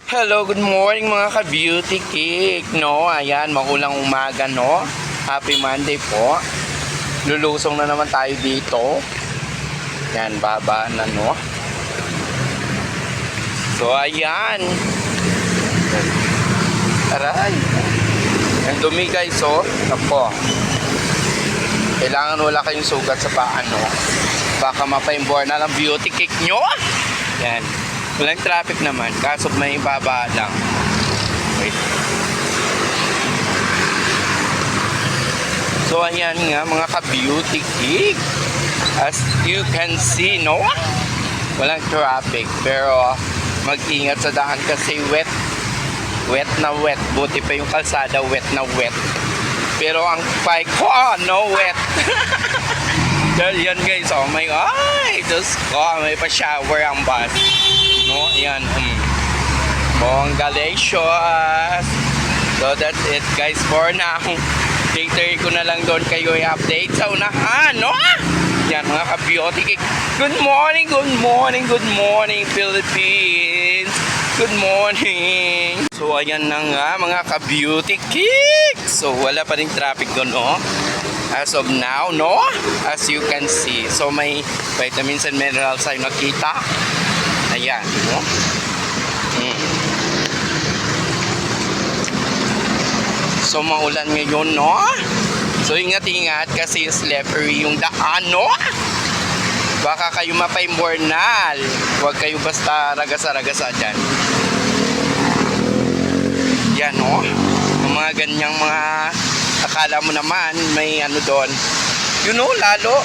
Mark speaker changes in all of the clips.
Speaker 1: Hello, good morning mga ka-beauty cake, no? Ayan, maulang umaga, no? Happy Monday po. Lulusong na naman tayo dito. Yan, baba na, no? So, ayan. Aray. Ang dumi guys, oh. Apo. Kailangan wala kayong sugat sa paa, no? Baka mapaimbor na lang beauty cake nyo. Yan. Walang traffic naman, kaso may baba lang. Wait. So ayan nga mga ka-beauty cake. As you can see, no? Walang traffic, pero mag-ingat sa daan kasi wet. Wet na wet. Buti pa yung kalsada, wet na wet. Pero ang bike ko, no wet. Dahil yan guys, oh my God. Ay, Diyos ko, may pa-shower ang bus. No, yan. Congratulations. So that's it guys for now. Later ko na lang doon kayo i-update sa unahan, no? Yan mga ka-beauty cake. Good morning, good morning, good morning Philippines. Good morning. So ayan na nga mga ka-beauty cake. So wala pa rin traffic doon, no? As of now, no? As you can see. So may vitamins and minerals tayo nakita. Ayan, no? So maulan ngayon, no? So ingat-ingat kasi slippery yung daan, no? Baka kayo mapaimbornal. Huwag kayo basta ragasa-ragasa dyan. Yan, no? Yung mga ganyang mga akala mo naman may ano doon. You know, lalo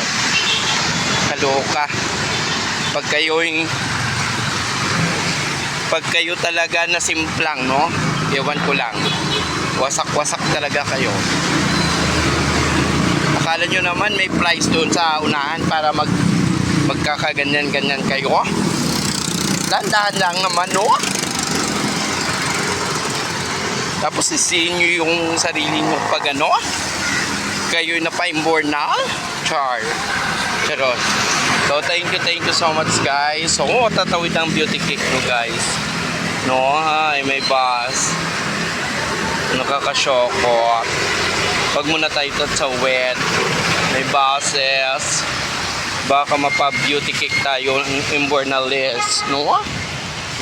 Speaker 1: kaloka. Pag kayo talaga na simplang, no? Ewan ko lang. Wasak-wasak talaga kayo. Akala nyo naman may price doon sa unahan para magkakaganyan-ganyan kayo. Dahan-dahan lang naman, no? Tapos isihin nyo yung sarili nyo pag ano? Kayo na pa-imbornal? Charot. So thank you so much guys. So tatawid ang beauty cake nyo guys. No, ay may bus. Nakakasyoko. Pag muna tayo sa wet. May buses. Baka mapa-beauty cake tayo imbornalis, no?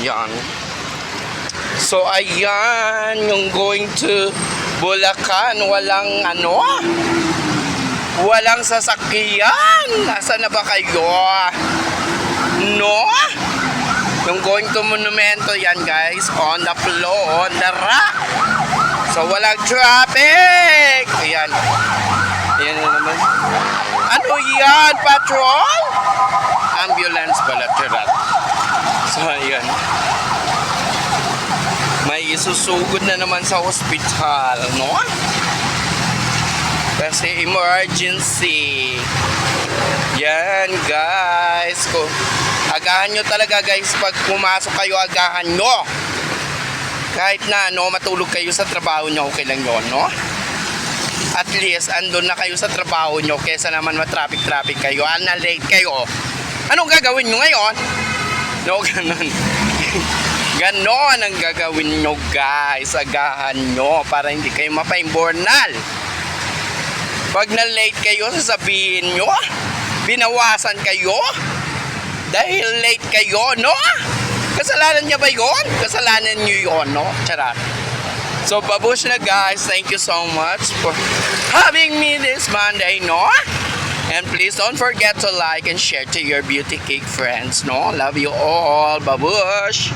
Speaker 1: Yan. So ayan, yung going to Bulacan, walang ano? Walang sasakyan. Nasaan na ba kayo? No? Yung going to Monumento yan guys, on the floor, on the rack. So walang traffic. Ayan. Ayan na naman. Ano yan? Patrol? Ambulance pala, tirat. So ayan. May isusugod na naman sa hospital, no? Kasi emergency. Yan guys. Agahan nyo talaga guys. Pag pumasok kayo, agahan nyo. Kahit na no, matulog kayo sa trabaho nyo, okay lang yun, no? At least andun na kayo sa trabaho nyo kesa naman matraffic kayo, na-late kayo. Anong gagawin nyo ngayon? No, ganun. Ganon ang gagawin nyo guys. Agahan nyo para hindi kayo mapaimbornal. Pag na-late kayo, sasabihin nyo binawasan kayo dahil late kayo, no? Kasalanan niya ba yun? Kasalanan nyo yun, no? Charot. So babush na guys. Thank you so much for having me this Monday, no? And please don't forget to like and share to your beauty cake friends, no? Love you all. Babush!